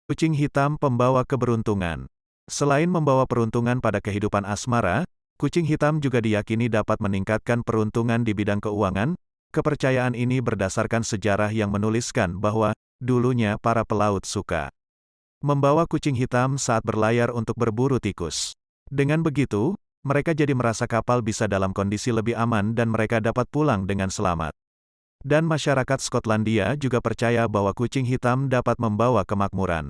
Kucing hitam pembawa keberuntungan. Selain membawa peruntungan pada kehidupan asmara, kucing hitam juga diyakini dapat meningkatkan peruntungan di bidang keuangan. Kepercayaan ini berdasarkan sejarah yang menuliskan bahwa, dulunya para pelaut suka membawa kucing hitam saat berlayar untuk berburu tikus. Dengan begitu, mereka jadi merasa kapal bisa dalam kondisi lebih aman dan mereka dapat pulang dengan selamat. Dan masyarakat Skotlandia juga percaya bahwa kucing hitam dapat membawa kemakmuran.